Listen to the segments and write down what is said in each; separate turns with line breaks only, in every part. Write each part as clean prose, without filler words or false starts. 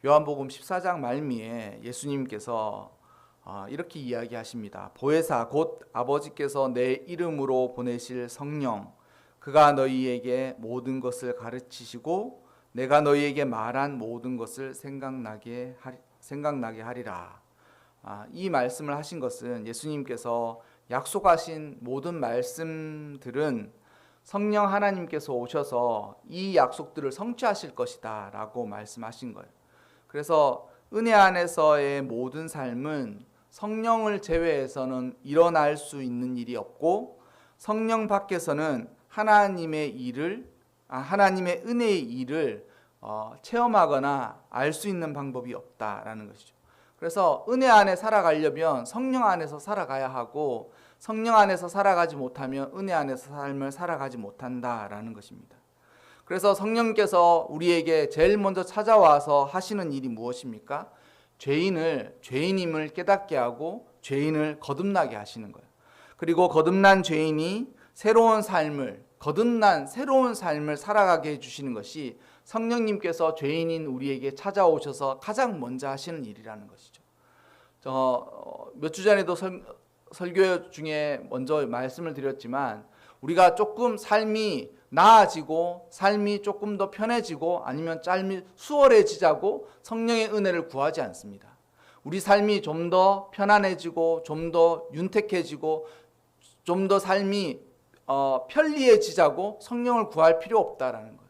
요한복음 14장 말미에 예수님께서 이렇게 이야기하십니다. 보혜사 곧 아버지께서 내 이름으로 보내실 성령, 그가 너희에게 모든 것을 가르치시고 내가 너희에게 말한 모든 것을 생각나게 하리라. 이 말씀을 하신 것은 예수님께서 약속하신 모든 말씀들은 성령 하나님께서 오셔서 이 약속들을 성취하실 것이다 라고 말씀하신 거예요. 그래서 은혜 안에서의 모든 삶은 성령을 제외해서는 일어날 수 있는 일이 없고, 성령 밖에서는 하나님의 은혜의 일을 체험하거나 알 수 있는 방법이 없다라는 것이죠. 그래서 은혜 안에 살아가려면 성령 안에서 살아가야 하고, 성령 안에서 살아가지 못하면 은혜 안에서 삶을 살아가지 못한다라는 것입니다. 그래서 성령께서 우리에게 제일 먼저 찾아와서 하시는 일이 무엇입니까? 죄인임을 깨닫게 하고 죄인을 거듭나게 하시는 거예요. 그리고 거듭난 죄인이 거듭난 새로운 삶을 살아가게 해주시는 것이 성령님께서 죄인인 우리에게 찾아오셔서 가장 먼저 하시는 일이라는 것이죠. 몇 주 전에도 설교 중에 먼저 말씀을 드렸지만, 우리가 조금 삶이 나아지고 삶이 조금 더 편해지고 아니면 삶이 수월해지자고 성령의 은혜를 구하지 않습니다. 우리 삶이 좀 더 편안해지고 좀 더 윤택해지고 좀 더 삶이 편리해지자고 성령을 구할 필요 없다라는 거예요.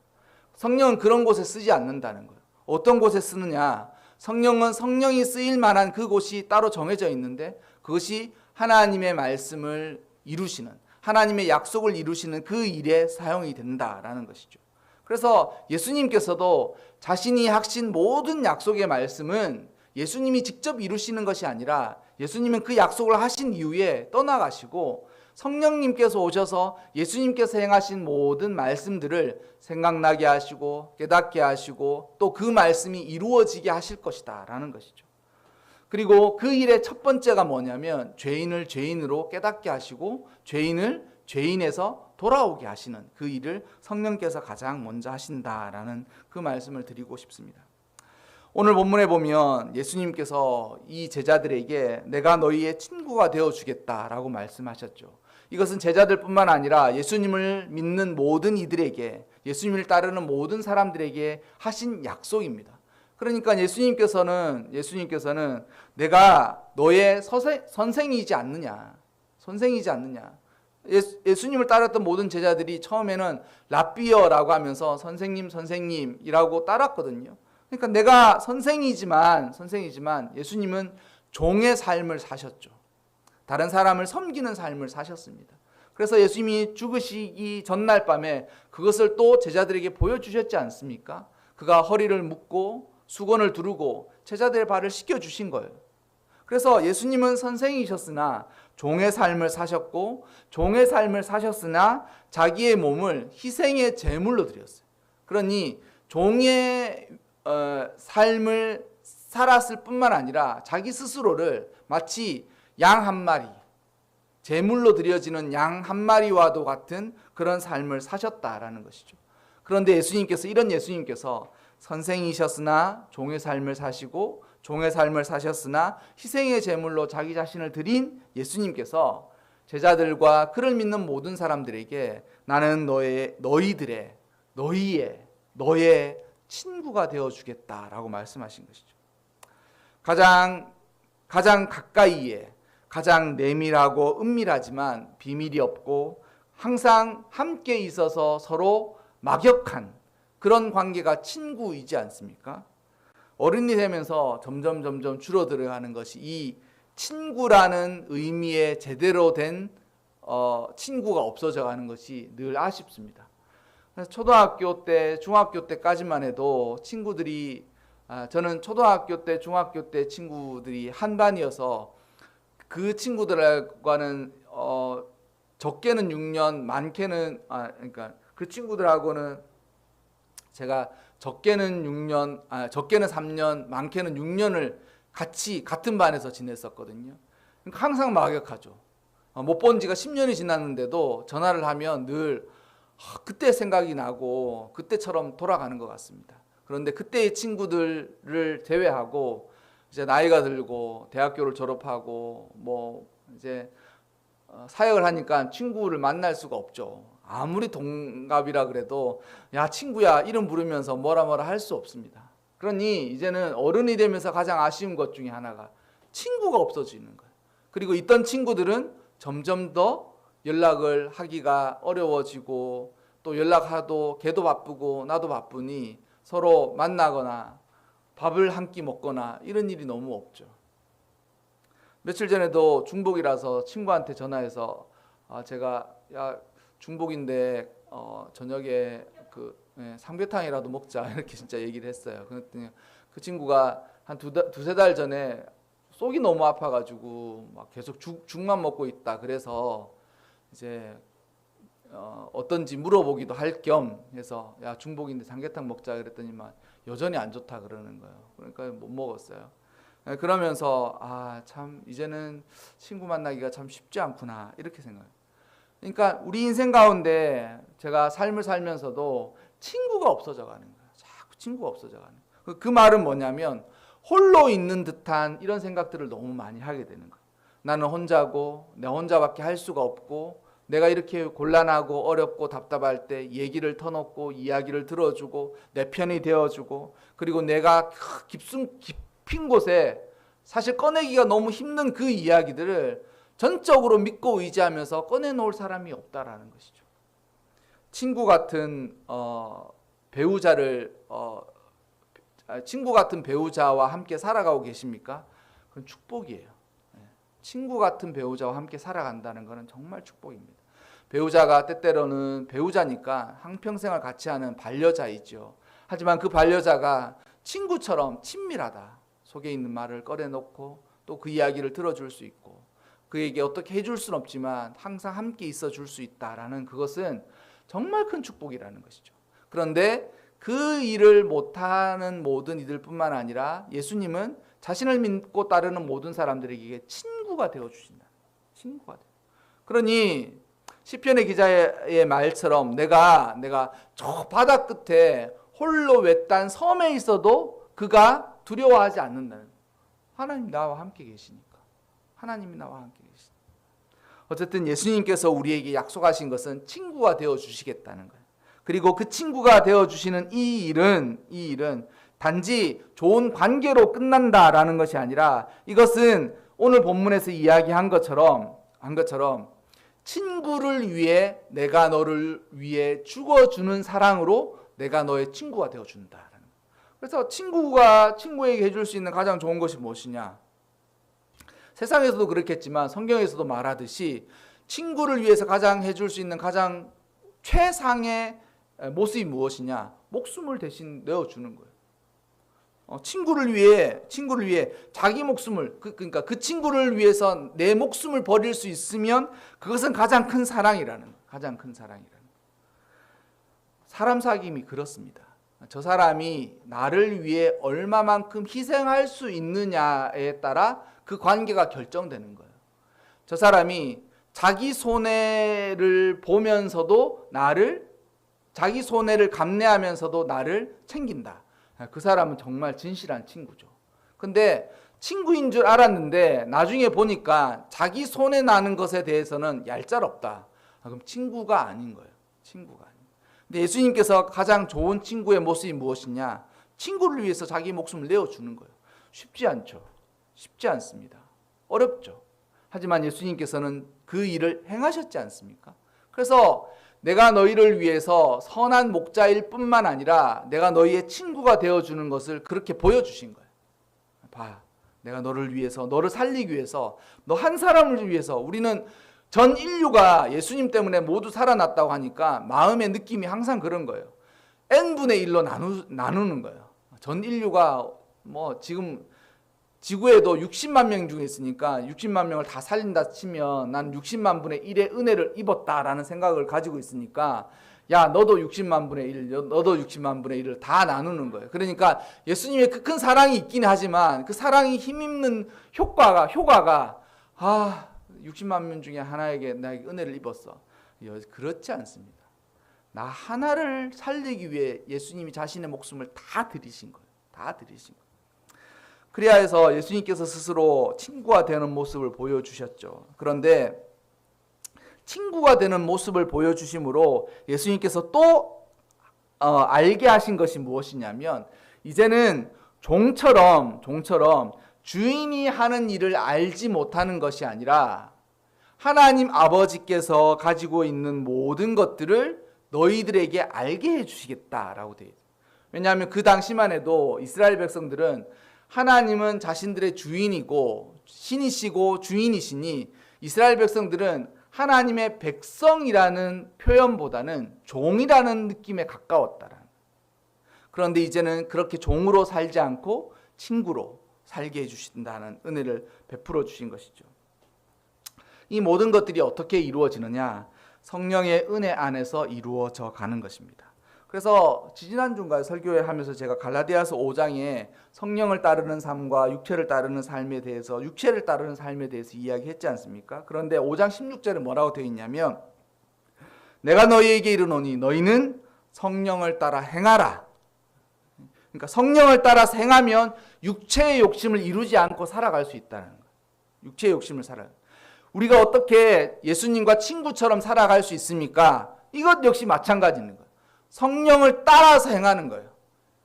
성령은 그런 곳에 쓰지 않는다는 거예요. 어떤 곳에 쓰느냐? 성령은 성령이 쓰일 만한 그곳이 따로 정해져 있는데, 그것이 하나님의 말씀을 이루시는, 하나님의 약속을 이루시는 그 일에 사용이 된다라는 것이죠. 그래서 예수님께서도 자신이 하신 모든 약속의 말씀은 예수님이 직접 이루시는 것이 아니라, 예수님은 그 약속을 하신 이후에 떠나가시고 성령님께서 오셔서 예수님께서 행하신 모든 말씀들을 생각나게 하시고 깨닫게 하시고 또 그 말씀이 이루어지게 하실 것이다 라는 것이죠. 그리고 그 일의 첫 번째가 뭐냐면, 죄인을 죄인으로 깨닫게 하시고 죄인을 죄인에서 돌아오게 하시는 그 일을 성령께서 가장 먼저 하신다라는 그 말씀을 드리고 싶습니다. 오늘 본문에 보면 예수님께서 이 제자들에게 내가 너희의 친구가 되어주겠다라고 말씀하셨죠. 이것은 제자들뿐만 아니라 예수님을 믿는 모든 이들에게, 예수님을 따르는 모든 사람들에게 하신 약속입니다. 그러니까 예수님께서는 내가 너의 선생이지 않느냐. 예수님을 따랐던 모든 제자들이 처음에는 랍비어라고 하면서 선생님이라고 따랐거든요. 그러니까 내가 선생이지만 예수님은 종의 삶을 사셨죠. 다른 사람을 섬기는 삶을 사셨습니다. 그래서 예수님이 죽으시기 전날 밤에 그것을 또 제자들에게 보여주셨지 않습니까? 그가 허리를 묶고 수건을 두르고 제자들의 발을 씻겨주신 거예요. 그래서 예수님은 선생이셨으나 종의 삶을 사셨고, 종의 삶을 사셨으나 자기의 몸을 희생의 제물로 드렸어요. 그러니 종의 삶을 살았을 뿐만 아니라 자기 스스로를 마치 양 한 마리, 제물로 드려지는 양 한 마리와도 같은 그런 삶을 사셨다라는 것이죠. 그런데 예수님께서 선생이셨으나 종의 삶을 사시고 종의 삶을 사셨으나 희생의 제물로 자기 자신을 드린 예수님께서 제자들과 그를 믿는 모든 사람들에게 나는 너의 친구가 되어주겠다라고 말씀하신 것이죠. 가장 가까이에, 가장 내밀하고 은밀하지만 비밀이 없고 항상 함께 있어서 서로 막역한 그런 관계가 친구이지 않습니까? 어른이 되면서 점점 줄어들어가는 것이 이 친구라는 의미의 제대로 된 친구가 없어져 가는 것이 늘 아쉽습니다. 그래서 초등학교 때, 중학교 때까지만 해도 친구들이, 저는 초등학교 때, 중학교 때 친구들이 한 반이어서 그 친구들과는 적게는 6년, 그러니까 그 친구들하고는 제가 적게는 3년, 많게는 6년을 같은 반에서 지냈었거든요. 그러니까 항상 막역하죠. 못 본 지가 10년이 지났는데도 전화를 하면 늘 그때 생각이 나고 그때처럼 돌아가는 것 같습니다. 그런데 그때의 친구들을 제외하고 이제 나이가 들고 대학교를 졸업하고 뭐 이제 사역을 하니까 친구를 만날 수가 없죠. 아무리 동갑이라 그래도 야 친구야 이름 부르면서 뭐라 할 수 없습니다. 그러니 이제는 어른이 되면서 가장 아쉬운 것 중에 하나가 친구가 없어지는 거예요. 그리고 있던 친구들은 점점 더 연락을 하기가 어려워지고 또 연락하도 걔도 바쁘고 나도 바쁘니 서로 만나거나 밥을 한 끼 먹거나 이런 일이 너무 없죠. 며칠 전에도 중복이라서 친구한테 전화해서 제가 야 중복인데 저녁에 삼계탕이라도 먹자 이렇게 진짜 얘기를 했어요. 그랬더니 그 친구가 한 두세 달 전에 속이 너무 아파가지고 막 계속 죽만 먹고 있다. 그래서 이제 어떤지 물어보기도 할 겸 해서 야 중복인데 삼계탕 먹자 그랬더니만 여전히 안 좋다 그러는 거예요. 그러니까 못 먹었어요. 그러면서 참 이제는 친구 만나기가 참 쉽지 않구나 이렇게 생각해요. 그러니까 우리 인생 가운데 제가 삶을 살면서도 친구가 없어져 가는 거예요. 자꾸 친구가 없어져 가는 거예요. 그 말은 뭐냐면 홀로 있는 듯한 이런 생각들을 너무 많이 하게 되는 거예요. 나는 혼자고 내 혼자밖에 할 수가 없고 내가 이렇게 곤란하고 어렵고 답답할 때 얘기를 터놓고 이야기를 들어주고 내 편이 되어주고 그리고 내가 깊은 곳에 사실 꺼내기가 너무 힘든 그 이야기들을 전적으로 믿고 의지하면서 꺼내놓을 사람이 없다라는 것이죠. 친구 같은 친구 같은 배우자와 함께 살아가고 계십니까? 그건 축복이에요. 친구 같은 배우자와 함께 살아간다는 것은 정말 축복입니다. 배우자가 때때로는 배우자니까 한평생을 같이 하는 반려자이죠. 하지만 그 반려자가 친구처럼 친밀하다. 속에 있는 말을 꺼내놓고 또 그 이야기를 들어줄 수 있고 그에게 어떻게 해줄 수는 없지만 항상 함께 있어 줄 수 있다라는 그것은 정말 큰 축복이라는 것이죠. 그런데 그 일을 못하는 모든 이들뿐만 아니라 예수님은 자신을 믿고 따르는 모든 사람들에게 친구가 되어주신다. 친구가 돼. 그러니 시편의 기자의 말처럼 내가 저 바다 끝에 홀로 외딴 섬에 있어도 그가 두려워하지 않는다는 하나님 나와 함께 계시니까. 하나님이 나와 함께 계시니까. 어쨌든 예수님께서 우리에게 약속하신 것은 친구가 되어주시겠다는 거예요. 그리고 그 친구가 되어주시는 이 일은 단지 좋은 관계로 끝난다라는 것이 아니라 이것은 오늘 본문에서 이야기한 것처럼 친구를 위해 내가 너를 위해 죽어주는 사랑으로 내가 너의 친구가 되어준다. 그래서 친구가 친구에게 해줄 수 있는 가장 좋은 것이 무엇이냐? 세상에서도 그렇겠지만 성경에서도 말하듯이 친구를 위해서 가장 해줄 수 있는 가장 최상의 모습이 무엇이냐? 목숨을 대신 내어주는 거예요. 친구를 위해 자기 목숨을 그러니까 그 친구를 위해서 내 목숨을 버릴 수 있으면 그것은 가장 큰 사랑이라는 거예요. 가장 큰 사랑이라는 거예요. 사람 사귐이 그렇습니다. 저 사람이 나를 위해 얼마만큼 희생할 수 있느냐에 따라 그 관계가 결정되는 거예요. 저 사람이 자기 손해를 보면서도 자기 손해를 감내하면서도 나를 챙긴다. 그 사람은 정말 진실한 친구죠. 근데 친구인 줄 알았는데 나중에 보니까 자기 손해 나는 것에 대해서는 얄짤없다. 그럼 친구가 아닌 거예요. 친구가 아닌. 근데 예수님께서 가장 좋은 친구의 모습이 무엇이냐? 친구를 위해서 자기 목숨을 내어주는 거예요. 쉽지 않죠. 쉽지 않습니다. 어렵죠. 하지만 예수님께서는 그 일을 행하셨지 않습니까? 그래서 내가 너희를 위해서 선한 목자일 뿐만 아니라 내가 너희의 친구가 되어주는 것을 그렇게 보여주신 거예요. 봐, 내가 너를 위해서, 너를 살리기 위해서, 너 한 사람을 위해서. 우리는 전 인류가 예수님 때문에 모두 살아났다고 하니까 마음의 느낌이 항상 그런 거예요. n분의 1로 나누는 거예요. 전 인류가 지금 지구에도 60만 명 중에 있으니까 60만 명을 다 살린다 치면 난 60만 분의 1의 은혜를 입었다라는 생각을 가지고 있으니까 야 너도 60만 분의 1, 너도 60만 분의 1을 다 나누는 거예요. 그러니까 예수님의 그 큰 사랑이 있긴 하지만 그 사랑이 힘입는 효과가 60만 명 중에 하나에게 나에게 은혜를 입었어. 그렇지 않습니다. 나 하나를 살리기 위해 예수님이 자신의 목숨을 다 드리신 거예요. 다 드리신 거예요. 그래야 해서 예수님께서 스스로 친구가 되는 모습을 보여주셨죠. 그런데 친구가 되는 모습을 보여주심으로 예수님께서 또 알게 하신 것이 무엇이냐면, 이제는 종처럼 주인이 하는 일을 알지 못하는 것이 아니라 하나님 아버지께서 가지고 있는 모든 것들을 너희들에게 알게 해주시겠다라고 되어 있어요. 왜냐하면 그 당시만 해도 이스라엘 백성들은 하나님은 자신들의 주인이고 신이시고 주인이시니 이스라엘 백성들은 하나님의 백성이라는 표현보다는 종이라는 느낌에 가까웠다라는. 그런데 이제는 그렇게 종으로 살지 않고 친구로 살게 해주신다는 은혜를 베풀어 주신 것이죠. 이 모든 것들이 어떻게 이루어지느냐? 성령의 은혜 안에서 이루어져 가는 것입니다. 그래서 지지난주인가요? 설교회 하면서 제가 갈라디아서 5장에 성령을 따르는 삶과 육체를 따르는 삶에 대해서 이야기했지 않습니까? 그런데 5장 16절에 뭐라고 되어 있냐면, 내가 너희에게 이르노니 너희는 성령을 따라 행하라. 그러니까 성령을 따라서 행하면 육체의 욕심을 이루지 않고 살아갈 수 있다는 거예요. 육체의 욕심을 살아요. 우리가 어떻게 예수님과 친구처럼 살아갈 수 있습니까? 이것 역시 마찬가지인 거예요. 성령을 따라서 행하는 거예요.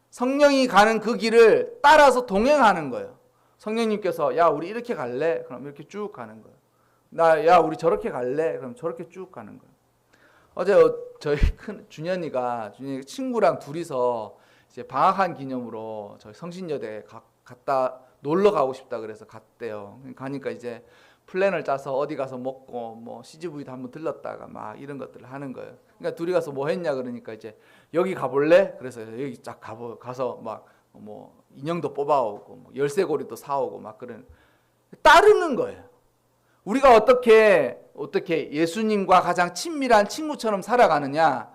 성령이 가는 그 길을 따라서 동행하는 거예요. 성령님께서 야 우리 이렇게 갈래? 그럼 이렇게 쭉 가는 거예요. 야 우리 저렇게 갈래? 그럼 저렇게 쭉 가는 거예요. 어제 저희 큰 준현이가 친구랑 둘이서 이제 방학한 기념으로 저희 성신여대 갔다 놀러 가고 싶다 그래서 갔대요. 가니까 이제 플랜을 짜서 어디 가서 먹고 뭐 CGV도 한번 들렀다가 막 이런 것들을 하는 거예요. 그러니까 둘이 가서 뭐 했냐 그러니까 이제 여기 가볼래? 그래서 여기 쫙 가서 막 뭐 인형도 뽑아오고 뭐 열쇠고리도 사오고 막 그런 따르는 거예요. 우리가 어떻게 예수님과 가장 친밀한 친구처럼 살아가느냐?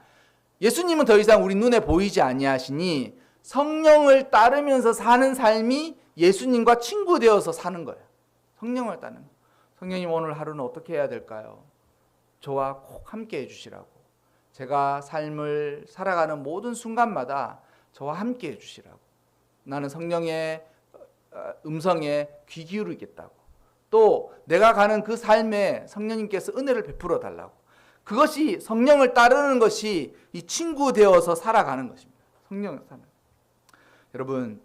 예수님은 더 이상 우리 눈에 보이지 아니하시니 성령을 따르면서 사는 삶이 예수님과 친구 되어서 사는 거예요. 성령을 따르는 거예요. 성령님 오늘 하루는 어떻게 해야 될까요? 저와 꼭 함께 해주시라고. 제가 삶을 살아가는 모든 순간마다 저와 함께 해주시라고. 나는 성령의 음성에 귀 기울이겠다고. 또 내가 가는 그 삶에 성령님께서 은혜를 베풀어 달라고. 그것이 성령을 따르는 것이 이 친구 되어서 살아가는 것입니다. 성령을 따르는. 여러분,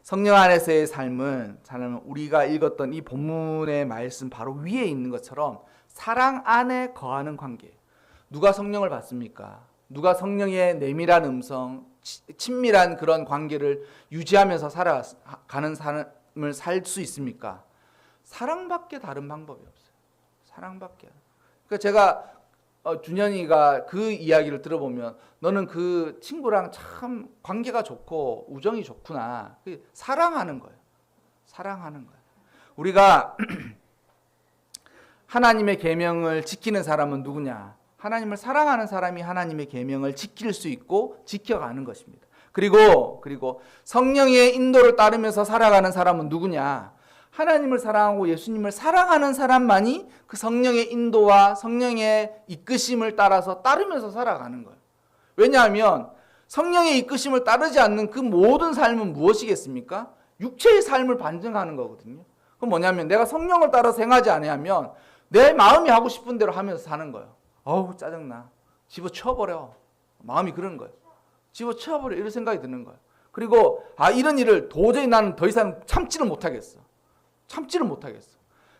성령 안에서의 삶은 우리가 읽었던 이 본문의 말씀 바로 위에 있는 것처럼 사랑 안에 거하는 관계. 누가 성령을 받습니까? 누가 성령의 내밀한 음성, 친밀한 그런 관계를 유지하면서 살아가는 삶을 살 수 있습니까? 사랑밖에 다른 방법이 없어요. 사랑밖에. 그러니까 제가 준현이가 그 이야기를 들어보면 너는 그 친구랑 참 관계가 좋고 우정이 좋구나. 사랑하는 거예요. 사랑하는 거예요. 우리가 하나님의 계명을 지키는 사람은 누구냐? 하나님을 사랑하는 사람이 하나님의 계명을 지킬 수 있고 지켜가는 것입니다. 그리고 성령의 인도를 따르면서 살아가는 사람은 누구냐? 하나님을 사랑하고 예수님을 사랑하는 사람만이 그 성령의 인도와 성령의 이끄심을 따르면서 살아가는 거예요. 왜냐하면 성령의 이끄심을 따르지 않는 그 모든 삶은 무엇이겠습니까? 육체의 삶을 반증하는 거거든요. 그건 뭐냐면 내가 성령을 따라서 행하지 않으면 내 마음이 하고 싶은 대로 하면서 사는 거예요. 어우 짜증나. 집어쳐버려. 마음이 그런 거예요. 집어쳐버려. 이런 생각이 드는 거예요. 그리고 이런 일을 도저히 나는 더 이상 참지를 못하겠어.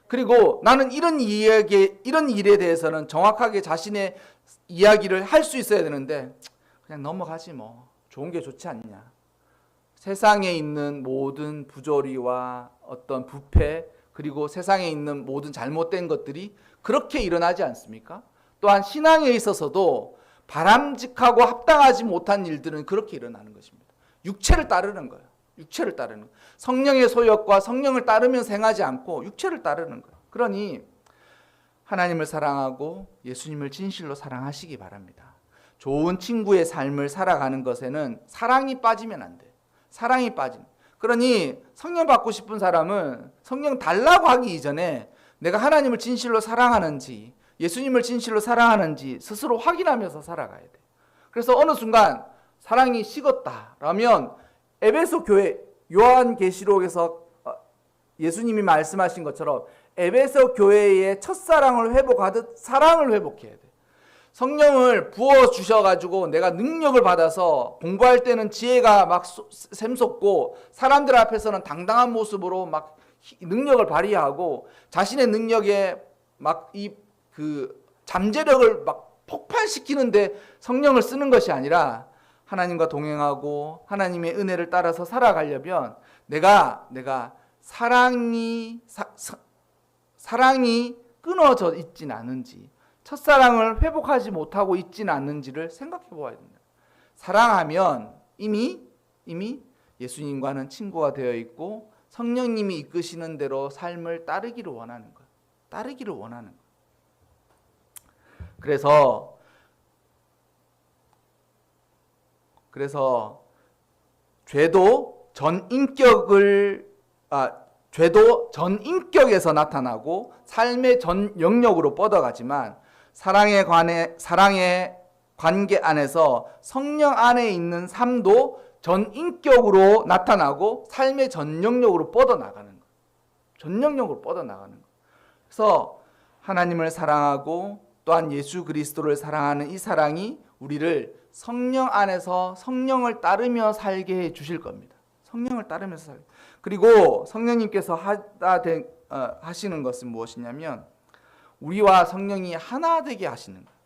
그리고 나는 이런 일에 대해서는 정확하게 자신의 이야기를 할 수 있어야 되는데 그냥 넘어가지 뭐. 좋은 게 좋지 않냐. 세상에 있는 모든 부조리와 어떤 부패 그리고 세상에 있는 모든 잘못된 것들이 그렇게 일어나지 않습니까? 또한 신앙에 있어서도 바람직하고 합당하지 못한 일들은 그렇게 일어나는 것입니다. 육체를 따르는 거예요. 육체를 따르는 거예요. 성령의 소욕과 성령을 따르면서 행하지 않고 육체를 따르는 거예요. 그러니 하나님을 사랑하고 예수님을 진실로 사랑하시기 바랍니다. 좋은 친구의 삶을 살아가는 것에는 사랑이 빠지면 안 돼요. 사랑이 빠지면. 그러니 성령 받고 싶은 사람은 성령 달라고 하기 이전에 내가 하나님을 진실로 사랑하는지 예수님을 진실로 사랑하는지 스스로 확인하면서 살아가야 돼. 그래서 어느 순간 사랑이 식었다라면 에베소 교회 요한계시록에서 예수님이 말씀하신 것처럼 에베소 교회의 첫사랑을 회복하듯 사랑을 회복해야 돼. 성령을 부어 주셔가지고 내가 능력을 받아서 공부할 때는 지혜가 막 샘솟고 사람들 앞에서는 당당한 모습으로 막 능력을 발휘하고 자신의 능력에 막 그 잠재력을 막 폭발시키는데 성령을 쓰는 것이 아니라 하나님과 동행하고 하나님의 은혜를 따라서 살아가려면 내가 사랑이 끊어져 있진 않은지, 첫사랑을 회복하지 못하고 있진 않는지를 생각해 보아야 됩니다. 사랑하면 이미 예수님과는 친구가 되어 있고 성령님이 이끄시는 대로 삶을 따르기를 원하는 거예요. 따르기를 원하는 거예요. 그래서 죄도 전 인격에서 나타나고 삶의 전 영역으로 뻗어가지만 사랑의 관계 안에서 성령 안에 있는 삶도 전 인격으로 나타나고 삶의 전 영역으로 뻗어나가는 거예요. 전 영역으로 뻗어나가는 거예요. 그래서 하나님을 사랑하고 또한 예수 그리스도를 사랑하는 이 사랑이 우리를 성령 안에서 성령을 따르며 살게 해 주실 겁니다. 성령을 따르면서 살게. 그리고 성령님께서 하시는 것은 무엇이냐면 우리와 성령이 하나 되게 하시는 거예요.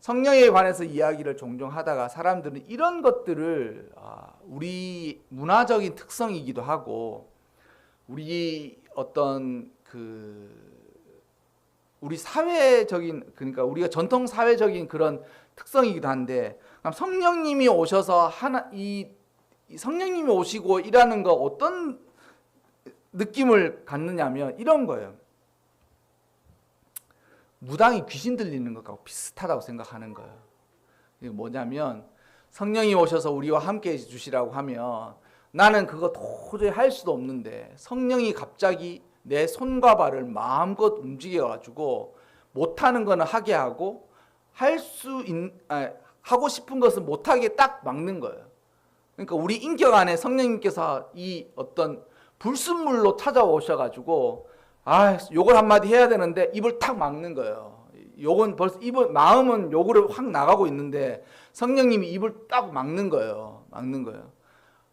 성령에 관해서 이야기를 종종 하다가 사람들은 이런 것들을 우리 문화적인 특성이기도 하고 우리 어떤 우리 사회적인, 그러니까 우리가 전통 사회적인 그런 특성이기도 한데, 성령님이 오셔서 성령님이 오시고 일하는 거 어떤 느낌을 갖느냐면 이런 거예요. 무당이 귀신 들리는 것과 비슷하다고 생각하는 거예요. 이게 뭐냐면 성령이 오셔서 우리와 함께 해주시라고 하면 나는 그거 도저히 할 수도 없는데 성령이 갑자기 내 손과 발을 마음껏 움직여가지고 못하는 거는 하게 하고 하고 싶은 것은 못하게 딱 막는 거예요. 그러니까 우리 인격 안에 성령님께서 이 어떤 불순물로 찾아오셔가지고 욕을 한마디 해야 되는데 입을 탁 막는 거예요. 욕은 벌써 마음은 욕으로 확 나가고 있는데 성령님이 입을 딱 막는 거예요.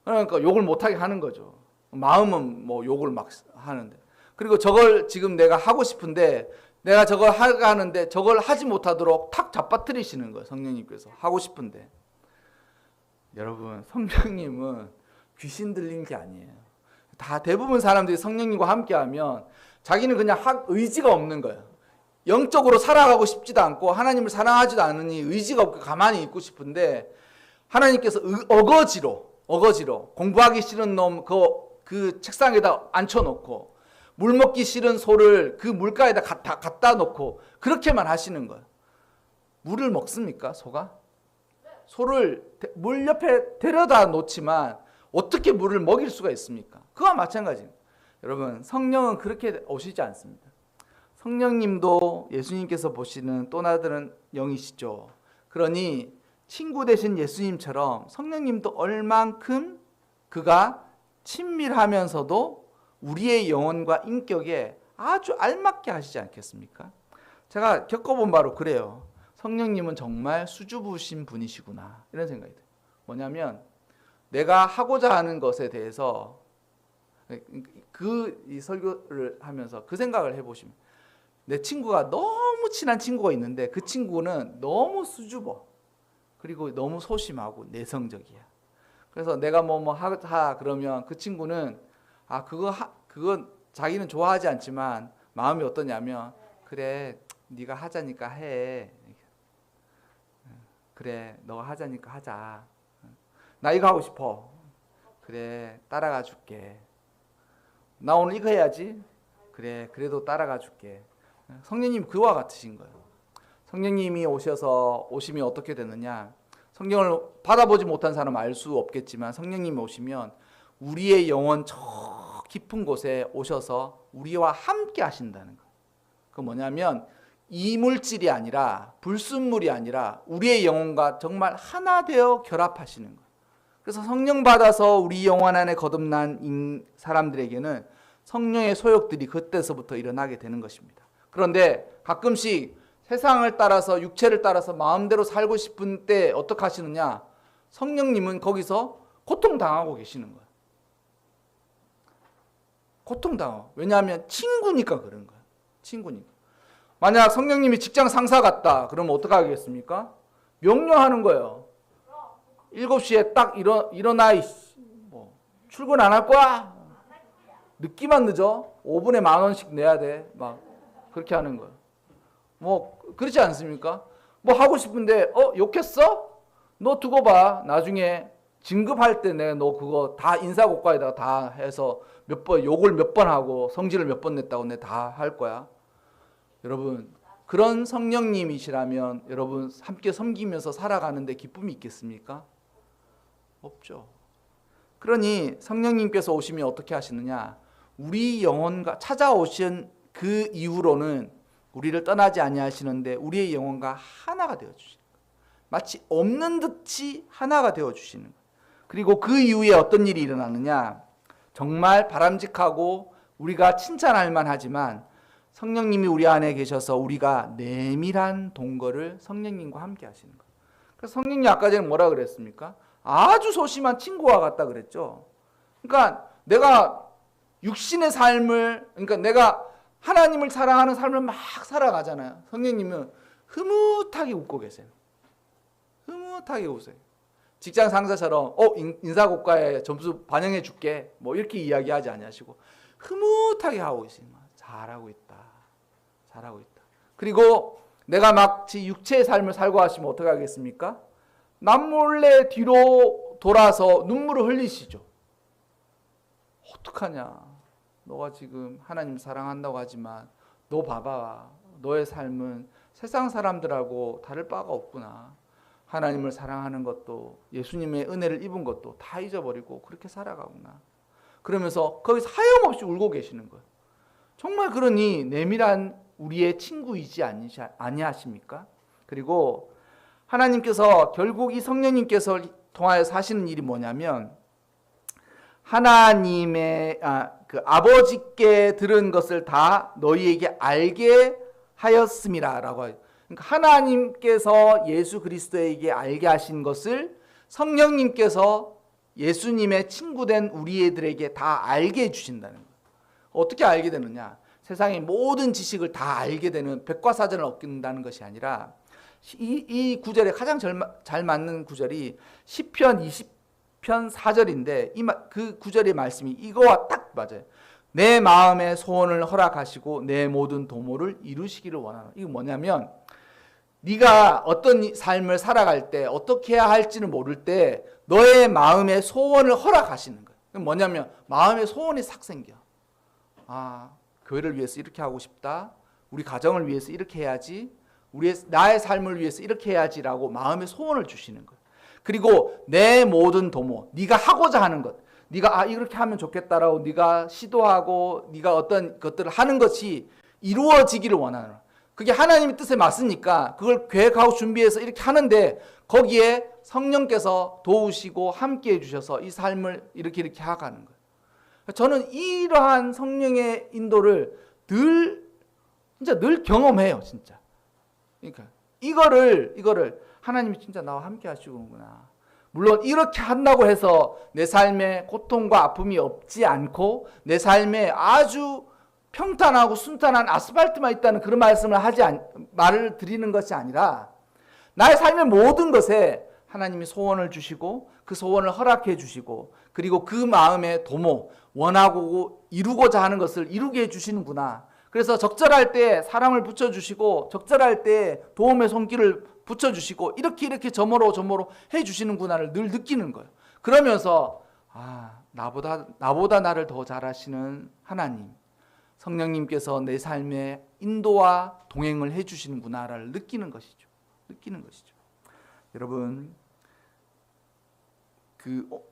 그러니까 욕을 못하게 하는 거죠. 마음은 뭐 욕을 막 하는데. 그리고 저걸 지금 내가 하고 싶은데 내가 저걸 하는데 저걸 하지 못하도록 탁 잡아뜨리시는 거예요. 성령님께서 하고 싶은데. 여러분, 성령님은 귀신 들린 게 아니에요. 다 대부분 사람들이 성령님과 함께하면 자기는 그냥 의지가 없는 거예요. 영적으로 살아가고 싶지도 않고 하나님을 사랑하지도 않으니 의지가 없고 가만히 있고 싶은데 하나님께서 어거지로 공부하기 싫은 놈 그 책상에다 앉혀놓고 물 먹기 싫은 소를 그 물가에다 갖다 놓고 그렇게만 하시는 거예요. 물을 먹습니까, 소가? 소를 물 옆에 데려다 놓지만 어떻게 물을 먹일 수가 있습니까? 그와 마찬가지입니다. 여러분, 성령은 그렇게 오시지 않습니다. 성령님도 예수님께서 보시는 또 다른 영이시죠. 그러니 친구 되신 예수님처럼 성령님도 얼만큼 그가 친밀하면서도 우리의 영혼과 인격에 아주 알맞게 하시지 않겠습니까? 제가 겪어본 바로 그래요. 성령님은 정말 수줍으신 분이시구나 이런 생각이 들어요. 뭐냐면 내가 하고자 하는 것에 대해서 이 설교를 하면서 그 생각을 해보시면 내 친구가 너무 친한 친구가 있는데 그 친구는 너무 수줍어. 그리고 너무 소심하고 내성적이야. 그래서 내가 뭐 하자 그러면 그 친구는 그건 자기는 좋아하지 않지만 마음이 어떠냐면 그래 네가 하자니까 해. 그래 너가 하자니까 하자. 나 이거 하고 싶어. 그래 따라가 줄게. 나 오늘 이거 해야지. 그래 그래도 따라가 줄게. 성령님 그와 같으신 거예요. 성령님이 오시면 어떻게 되느냐? 성령을 받아보지 못한 사람은 알 수 없겠지만 성령님이 오시면 우리의 영혼 저 깊은 곳에 오셔서 우리와 함께 하신다는 거예요. 그 뭐냐면 이물질이 아니라 불순물이 아니라 우리의 영혼과 정말 하나 되어 결합하시는 거예요. 그래서 성령 받아서 우리 영혼 안에 거듭난 사람들에게는 성령의 소욕들이 그때서부터 일어나게 되는 것입니다. 그런데 가끔씩 세상을 따라서 육체를 따라서 마음대로 살고 싶은 때 어떻게 하시느냐? 성령님은 거기서 고통당하고 계시는 거예요. 고통당하고. 왜냐하면 친구니까 그런 거예요. 친구니까. 만약 성령님이 직장 상사 같다 그러면 어떻게 하겠습니까? 명령하는 거예요. 7시에 딱 일어나. 뭐 출근 안 할 거야? 늦기만 늦어? 5분에 10,000원씩 내야 돼. 막 그렇게 하는 거예요. 뭐 그렇지 않습니까? 뭐 하고 싶은데 욕했어? 너 두고 봐. 나중에 진급할 때 내가 너 그거 다 인사고과에다가 다 해서 욕을 몇 번 하고 성질을 몇 번 냈다고 내가 다 할 거야. 여러분, 그런 성령님이시라면 여러분 함께 섬기면서 살아가는데 기쁨이 있겠습니까? 없죠. 그러니 성령님께서 오시면 어떻게 하시느냐? 우리 영혼과 찾아오신 그 이후로는 우리를 떠나지 아니하시는데 우리의 영혼과 하나가 되어 주시는 거예요. 마치 없는 듯이 하나가 되어 주시는 거예요. 그리고 그 이후에 어떤 일이 일어나느냐? 정말 바람직하고 우리가 칭찬할 만하지만 성령님이 우리 안에 계셔서 우리가 내밀한 동거를 성령님과 함께 하시는 거예요. 그래서 성령님 아까 전에 뭐라 그랬습니까? 아주 소심한 친구와 같다 그랬죠. 그러니까 내가 육신의 삶을, 그러니까 내가 하나님을 사랑하는 삶을 막 살아가잖아요. 성령님은 흐뭇하게 웃고 계세요. 흐뭇하게 웃어요. 직장 상사처럼 인사고과에 점수 반영해 줄게 뭐 이렇게 이야기하지 않으시고 흐뭇하게 하고 계세요. 잘하고 있다. 잘하고 있다. 그리고 내가 마치 육체의 삶을 살고 하시면 어떻게 하겠습니까? 남몰래 뒤로 돌아서 눈물을 흘리시죠. 어떡하냐. 너가 지금 하나님 사랑한다고 하지만 너 봐봐. 너의 삶은 세상 사람들하고 다를 바가 없구나. 하나님을 사랑하는 것도 예수님의 은혜를 입은 것도 다 잊어버리고 그렇게 살아가구나. 그러면서 거기서 하염없이 울고 계시는 거예요. 정말 그러니 내밀한 우리의 친구이지 아니하십니까? 그리고 하나님께서 결국 이 성령님께서 통하여 사시는 일이 뭐냐면 하나님의 그 아버지께 들은 것을 다 너희에게 알게 하였음이라라고 해요. 그러니까 하나님께서 예수 그리스도에게 알게 하신 것을 성령님께서 예수님의 친구된 우리들에게 다 알게 해주신다는 거예요. 어떻게 알게 되느냐? 세상의 모든 지식을 다 알게 되는 백과사전을 얻는다는 것이 아니라 이 구절에 가장 잘 맞는 구절이 시편 20편 4절인데 그 구절의 말씀이 이거와 딱 맞아요. 내 마음의 소원을 허락하시고 내 모든 도모를 이루시기를 원하노라. 이거 뭐냐면 네가 어떤 삶을 살아갈 때 어떻게 해야 할지는 모를 때 너의 마음의 소원을 허락하시는 거예요. 뭐냐면 마음의 소원이 싹 생겨. 교회를 위해서 이렇게 하고 싶다. 우리 가정을 위해서 이렇게 해야지. 나의 삶을 위해서 이렇게 해야지라고 마음의 소원을 주시는 거예요. 그리고 내 모든 도모, 네가 하고자 하는 것, 네가 이렇게 하면 좋겠다라고 네가 시도하고 네가 어떤 것들을 하는 것이 이루어지기를 원하는 거예요. 그게 하나님의 뜻에 맞으니까 그걸 계획하고 준비해서 이렇게 하는데 거기에 성령께서 도우시고 함께 해주셔서 이 삶을 이렇게 하가는 거예요. 저는 이러한 성령의 인도를 진짜 늘 경험해요, 진짜. 그러니까 이거를 하나님이 진짜 나와 함께 하시는구나. 물론 이렇게 한다고 해서 내 삶에 고통과 아픔이 없지 않고 내 삶에 아주 평탄하고 순탄한 아스팔트만 있다는 그런 말을 드리는 것이 아니라 나의 삶의 모든 것에 하나님이 소원을 주시고 그 소원을 허락해 주시고 그리고 그 마음의 도모, 원하고 이루고자 하는 것을 이루게 해주시는구나. 그래서 적절할 때 사랑을 붙여주시고 적절할 때 도움의 손길을 붙여주시고 이렇게 저모로 해주시는구나를 늘 느끼는 거예요. 그러면서 나보다 나를 더 잘하시는 하나님, 성령님께서 내 삶에 인도와 동행을 해주시는구나를 느끼는 것이죠. 여러분,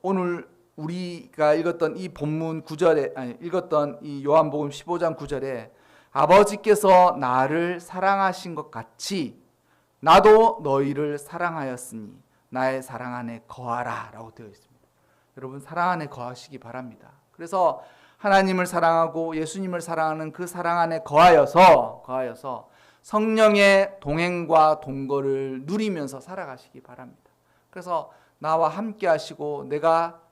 오늘 우리가 읽었던 이 본문 9절에 읽었던 이 요한복음 15장 9절에 아버지께서 나를 사랑하신 것 같이 나도 너희를 사랑하였으니 나의 사랑 안에 거하라 라고 되어 있습니다. 여러분, 사랑 안에 거하시기 바랍니다. 그래서 하나님을 사랑하고 예수님을 사랑하는 그 사랑 안에 거하여서 성령의 동행과 동거를 누리면서 살아가시기 바랍니다. 그래서 나와 함께 하시고, 우리가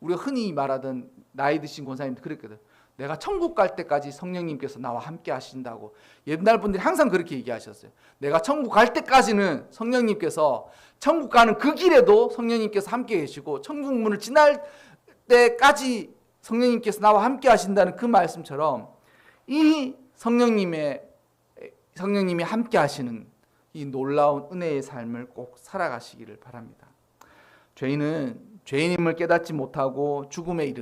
흔히 말하던 나이 드신 권사님도 그랬거든. 내가 천국 갈 때까지 성령님께서 나와 함께 하신다고. 옛날 분들이 항상 그렇게 얘기하셨어요. 내가 천국 갈 때까지는 성령님께서, 천국 가는 그 길에도 성령님께서 함께 계시고, 천국 문을 지날 때까지 성령님께서 나와 함께 하신다는 그 말씀처럼, 이 성령님이 함께 하시는 이 놀라운 은혜의 삶을 꼭 살아가시기를 바랍니다. 죄인임을 깨닫지 못하고 죽음에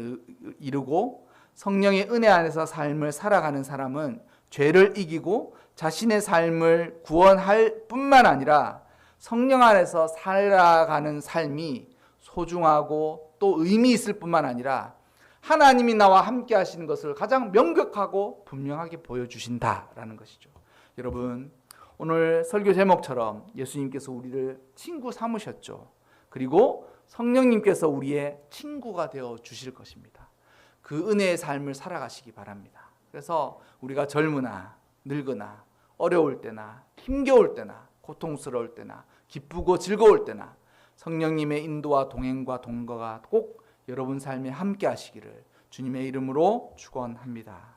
이르고 성령의 은혜 안에서 삶을 살아가는 사람은 죄를 이기고 자신의 삶을 구원할 뿐만 아니라 성령 안에서 살아가는 삶이 소중하고 또 의미 있을 뿐만 아니라 하나님이 나와 함께 하시는 것을 가장 명백하고 분명하게 보여주신다라는 것이죠. 여러분, 오늘 설교 제목처럼 예수님께서 우리를 친구 삼으셨죠. 그리고 성령님께서 우리의 친구가 되어 주실 것입니다. 그 은혜의 삶을 살아가시기 바랍니다. 그래서 우리가 젊으나 늙으나 어려울 때나 힘겨울 때나 고통스러울 때나 기쁘고 즐거울 때나 성령님의 인도와 동행과 동거가 꼭 여러분 삶에 함께 하시기를 주님의 이름으로 축원합니다.